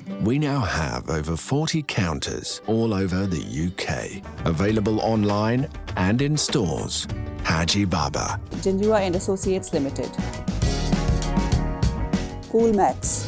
We now have over 40 counters all over the UK, available online and in stores. Haji Baba. Jinjua and Associates Limited. Coolmax.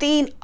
3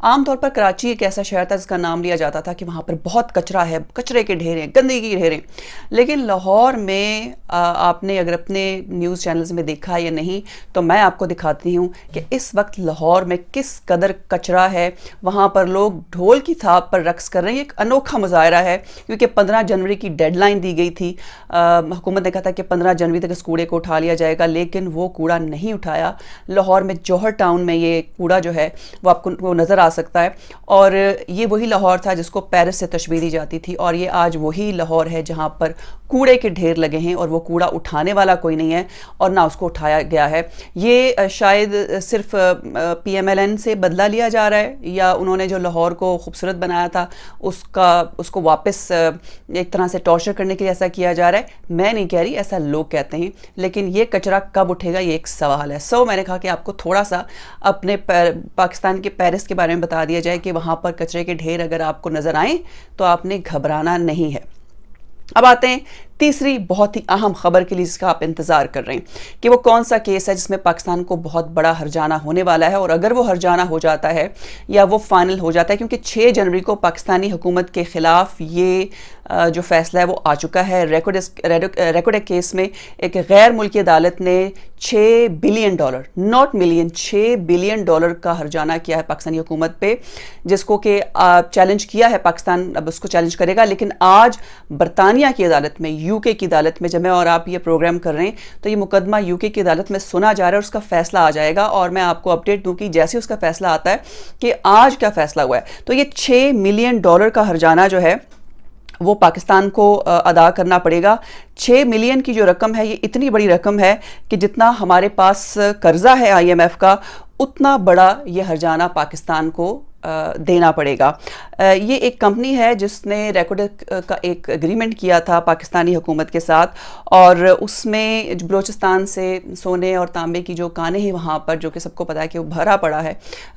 عام طور پر کراچی ایک ایسا شہر تھا جس کا نام لیا جاتا تھا کہ وہاں پر بہت کچرا ہے, کچرے کے ڈھیر ہیں, گندگی کے ڈھیر ہیں. لیکن لاہور میں آپ نے اگر اپنے نیوز چینلز میں دیکھا یا نہیں تو میں آپ کو دکھاتی ہوں کہ اس وقت لاہور میں کس قدر کچرا ہے. وہاں پر لوگ ڈھول کی تھاپ پر رقص کر رہے ہیں. ایک انوکھا مظاہرہ ہے کیونکہ 15 جنوری کی ڈیڈ لائن دی گئی تھی. حکومت نے کہا تھا کہ 15 جنوری تک اس کوڑے کو اٹھا لیا جائے گا, لیکن وہ کوڑا نہیں اٹھایا. لاہور میں جوہر ٹاؤن میں یہ کوڑا جو ہے وہ آپ کو نظر آ سکتا ہے, اور یہ وہی لاہور تھا جس کو پیرس سے تشبیہ دی جاتی تھی, اور یہ آج وہی لاہور ہے جہاں پر کوڑے کے ڈھیر لگے ہیں اور وہ کوڑا اٹھانے والا کوئی نہیں ہے اور نہ اس کو اٹھایا گیا ہے. یہ شاید صرف پی ایم ایل این سے بدلہ لیا جا رہا ہے, یا انہوں نے جو لاہور کو خوبصورت بنایا تھا اس کو واپس ایک طرح سے ٹارچر کرنے کے لیے ایسا کیا جا رہا ہے. میں نہیں کہہ رہی, ایسا لوگ کہتے ہیں, لیکن یہ کچرا کب اٹھے گا یہ ایک سوال ہے. میں نے کہا کہ آپ کو تھوڑا سا اپنے پاکستان کے پیرس کے بارے میں بتا دیا جائے کہ وہاں پر کچرے کے ڈھیر اگر آپ کو نظر آئیں تو آپ نے گھبرانا نہیں ہے. اب آتے ہیں تیسری بہت ہی اہم خبر کے لیے جس کا آپ انتظار کر رہے ہیں کہ وہ کون سا کیس ہے جس میں پاکستان کو بہت بڑا ہرجانہ ہونے والا ہے. اور اگر وہ ہرجانہ ہو جاتا ہے یا وہ فائنل ہو جاتا ہے, کیونکہ 6 جنوری کو پاکستانی حکومت کے خلاف یہ جو فیصلہ ہے وہ آ چکا ہے. ریکارڈ کیس میں ایک غیر ملکی عدالت نے $6 بلین ناٹ ملین $6 بلین کا ہرجانہ کیا ہے پاکستانی حکومت پہ, جس کو کہ چیلنج کیا ہے پاکستان. اب اس کو چیلنج کرے گا, لیکن آج برطانیہ کی عدالت میں, یو کے کی عدالت میں, جب میں اور آپ یہ پروگرام کر رہے ہیں تو یہ مقدمہ یو کے کی عدالت میں سنا جا رہا ہے اور اس کا فیصلہ آ جائے گا. اور میں آپ کو اپڈیٹ دوں کہ جیسے اس کا فیصلہ آتا ہے کہ آج کیا فیصلہ ہوا ہے, تو یہ $6 ملین کا ہرجانہ جو ہے وہ پاکستان کو ادا کرنا پڑے گا. 6 ملین کی جو رقم ہے یہ اتنی بڑی رقم ہے کہ جتنا ہمارے پاس قرضہ ہے IMF کا, اتنا بڑا یہ ہرجانہ پاکستان کو دینا پڑے گا. یہ ایک کمپنی ہے جس نے ریکارڈ کا ایک اگریمنٹ کیا تھا پاکستانی حکومت کے ساتھ, اور اس میں بلوچستان سے سونے اور تانبے کی جو کانیں ہیں وہاں پر, جو کہ سب کو پتا ہے کہ وہ بھرا پڑا ہے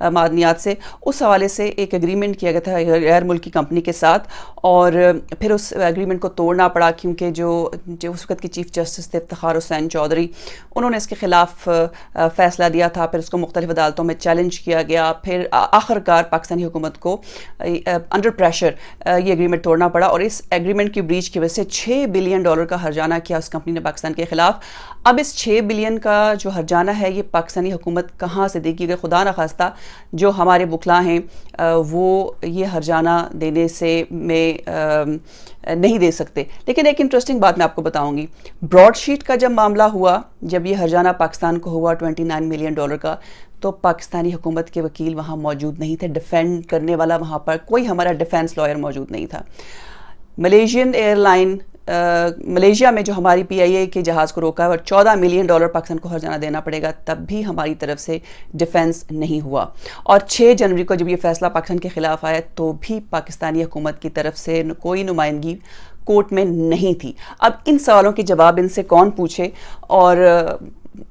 معدنیات سے, اس حوالے سے ایک اگریمنٹ کیا گیا تھا غیر ملکی کمپنی کے ساتھ, اور پھر اس اگریمنٹ کو توڑنا پڑا کیونکہ جو اس وقت کی چیف جسٹس تھے افتخار حسین چودھری, انہوں نے اس کے خلاف فیصلہ دیا تھا. پھر اس کو مختلف عدالتوں میں چیلنج کیا گیا, پھر آخرکار پاکستانی حکومت کو انڈر پریشر یہ اگریمنٹ توڑنا پڑا, اور اس اگریمنٹ کی بریچ کی وجہ سے $6 بلین کا ہرجانہ کیا اس کمپنی نے پاکستان کے خلاف. اب اس 6 بلین کا جو ہرجانہ ہے یہ پاکستانی حکومت کہاں سے دے گی؟ کہ خدا نخواستہ جو ہمارے وکلاء ہیں وہ یہ ہرجانہ دینے سے میں نہیں دے سکتے. لیکن ایک انٹرسٹنگ بات میں آپ کو بتاؤں گی, براڈ شیٹ کا جب معاملہ ہوا, جب یہ ہرجانہ پاکستان کو ہوا $29 ملین کا, تو پاکستانی حکومت کے وکیل وہاں موجود نہیں تھے, ڈیفینڈ کرنے والا وہاں پر کوئی ہمارا ڈیفینس لائر موجود نہیں تھا. ملیشین ایئر لائن ملیشیا میں جو ہماری PIA کے جہاز کو روکا ہے اور $14 ملین پاکستان کو ہرجانہ دینا پڑے گا, تب بھی ہماری طرف سے ڈیفینس نہیں ہوا. اور 6 جنوری کو جب یہ فیصلہ پاکستان کے خلاف آیا تو بھی پاکستانی حکومت کی طرف سے کوئی نمائندگی کورٹ میں نہیں تھی. اب ان سوالوں کے جواب ان سے کون پوچھے, اور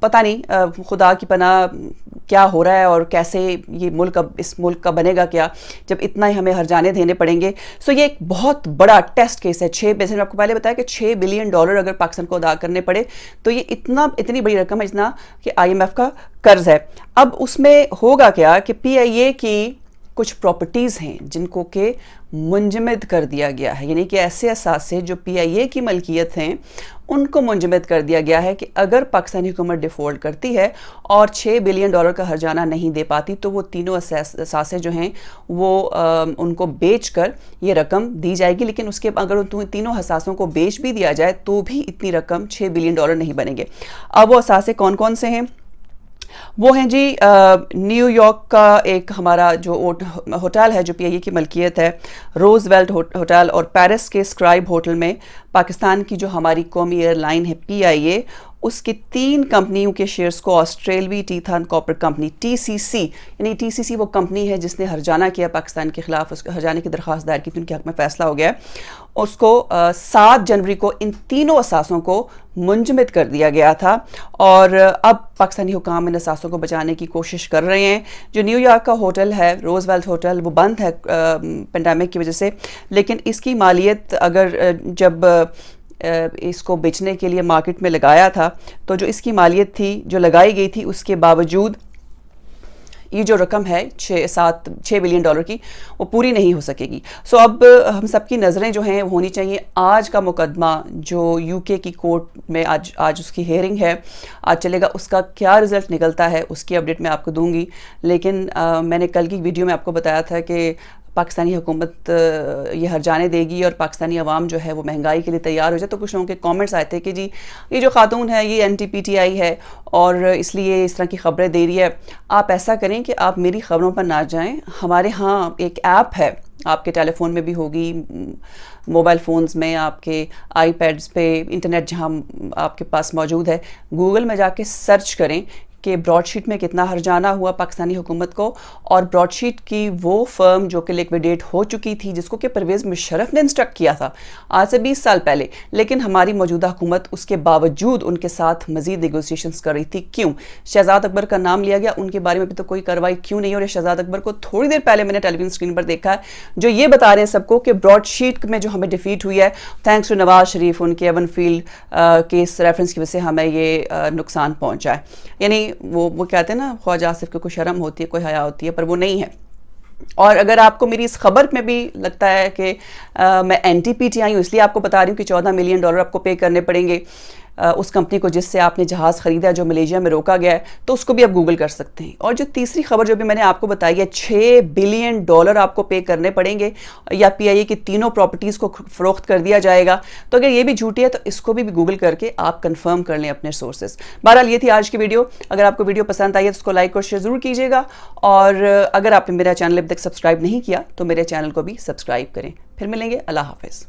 پتہ نہیں خدا کی پناہ کیا ہو رہا ہے اور کیسے یہ ملک اب اس ملک کا بنے گا کیا جب اتنا ہی ہمیں ہرجانے دینے پڑیں گے. یہ ایک بہت بڑا ٹیسٹ کیس ہے. 6 میں نے آپ کو پہلے بتایا کہ $6 بلین اگر پاکستان کو ادا کرنے پڑے تو یہ اتنی بڑی رقم ہے جتنا کہ IMF کا قرض ہے. اب اس میں ہوگا کیا کہ PIA کی کچھ پراپرٹیز ہیں جن کو کہ منجمد کر دیا گیا ہے, یعنی کہ ایسے اثاثے جو PIA کی ملکیت ہیں ان کو منجمد کر دیا گیا ہے کہ اگر پاکستانی حکومت ڈیفالٹ کرتی ہے اور $6 بلین کا ہرجانہ نہیں دے پاتی تو وہ تینوں اثاثے جو ہیں وہ ان کو بیچ کر یہ رقم دی جائے گی. لیکن اس کے اگر ان تینوں اثاثوں کو بیچ بھی دیا جائے تو بھی اتنی رقم $6 بلین نہیں بنے گے. اب وہ اثاثے کون کون سے ہیں؟ وہ ہیں جی نیو یارک کا ایک ہمارا جو ہوٹل ہے جو PIA کی ملکیت ہے, روز ویلٹ ہوٹل, اور پیرس کے اسکرائب ہوٹل میں پاکستان کی جو ہماری قومی ایئر لائن ہے PIA, اس کی 3 کمپنیوں کے شیئرز کو آسٹریلوی ٹیتھان کارپوریٹ کمپنی TCC, یعنی TCC وہ کمپنی ہے جس نے ہرجانہ کیا پاکستان کے خلاف, اس ہرجانے کی درخواست دائر کی تھی, ان کے حق میں فیصلہ ہو گیا. اس کو 7 جنوری کو ان تینوں اثاثوں کو منجمد کر دیا گیا تھا, اور اب پاکستانی حکام ان اثاثوں کو بچانے کی کوشش کر رہے ہیں. جو نیو یارک کا ہوٹل ہے روز ویلٹ ہوٹل وہ بند ہے پینڈیمک کی وجہ سے, لیکن اس کی مالیت اگر جب اس کو بیچنے کے لیے مارکیٹ میں لگایا تھا تو جو اس کی مالیت تھی جو لگائی گئی تھی اس کے باوجود یہ جو رقم ہے 6 بلین ڈالر کی وہ پوری نہیں ہو سکے گی. سو اب ہم سب کی نظریں جو ہیں وہ ہونی چاہیے آج کا مقدمہ جو UK کی کورٹ میں آج اس کی ہیئرنگ ہے, آج چلے گا, اس کا کیا رزلٹ نکلتا ہے اس کی اپڈیٹ میں آپ کو دوں گی. لیکن میں نے کل کی ویڈیو میں آپ کو بتایا تھا کہ پاکستانی حکومت یہ ہر جانے دے گی اور پاکستانی عوام جو ہے وہ مہنگائی کے لیے تیار ہو جائے. تو کچھ لوگوں کے کامنٹس آئے تھے کہ جی یہ جو خاتون ہے یہ NTPTI ہے اور اس لیے اس طرح کی خبریں دے رہی ہے. آپ ایسا کریں کہ آپ میری خبروں پر نہ جائیں. ہمارے ہاں ایک ایپ ہے, آپ کے ٹیلی فون میں بھی ہوگی, موبائل فونز میں, آپ کے آئی پیڈز پہ, انٹرنیٹ جہاں آپ کے پاس موجود ہے, گوگل میں جا کے سرچ کریں کہ براڈ شیٹ میں کتنا ہرجانہ ہوا پاکستانی حکومت کو. اور براڈ شیٹ کی وہ فرم جو کہ لیکویڈیٹ ہو چکی تھی, جس کو کہ پرویز مشرف نے انسٹرکٹ کیا تھا آج سے 20 سال پہلے, لیکن ہماری موجودہ حکومت اس کے باوجود ان کے ساتھ مزید نیگوسیشنز کر رہی تھی. کیوں؟ شہزاد اکبر کا نام لیا گیا, ان کے بارے میں بھی تو کوئی کارروائی کیوں نہیں. اور شہزاد اکبر کو تھوڑی دیر پہلے میں نے ٹیلی ویژن اسکرین پر دیکھا ہے جو یہ بتا رہے ہیں سب کو کہ براڈ شیٹ میں جو ہمیں ڈیفیٹ ہوئی ہے تھینکس ٹو نواز شریف, ان کے ایون فیلڈ کیس ریفرنس کی وجہ سے ہمیں یہ نقصان پہنچا ہے. یعنی وہ کہتے ہیں نا خواجہ آصف کو کوئی شرم ہوتی ہے, کوئی حیا ہوتی ہے, پر وہ نہیں ہے. اور اگر آپ کو میری اس خبر میں بھی لگتا ہے کہ میں NTPTI ہوں, اس لیے آپ کو بتا رہی ہوں کہ 14 ملین ڈالر آپ کو پے کرنے پڑیں گے اس کمپنی کو جس سے آپ نے جہاز خریدا جو ملیشیا میں روکا گیا ہے, تو اس کو بھی آپ گوگل کر سکتے ہیں. اور جو تیسری خبر جو بھی میں نے آپ کو بتائی ہے 6 بلین ڈالر آپ کو پے کرنے پڑیں گے یا PIA کی تینوں پراپرٹیز کو فروخت کر دیا جائے گا, تو اگر یہ بھی جھوٹی ہے تو اس کو بھی گوگل کر کے آپ کنفرم کر لیں اپنے سورسز. بہرحال یہ تھی آج کی ویڈیو. اگر آپ کو ویڈیو پسند آئی ہے تو اس کو لائک اور شیئر ضرور کیجیے گا, اور اگر آپ نے میرا چینل اب تک سبسکرائب نہیں کیا تو میرے چینل کو بھی سبسکرائب کریں. پھر ملیں گے. اللہ حافظ.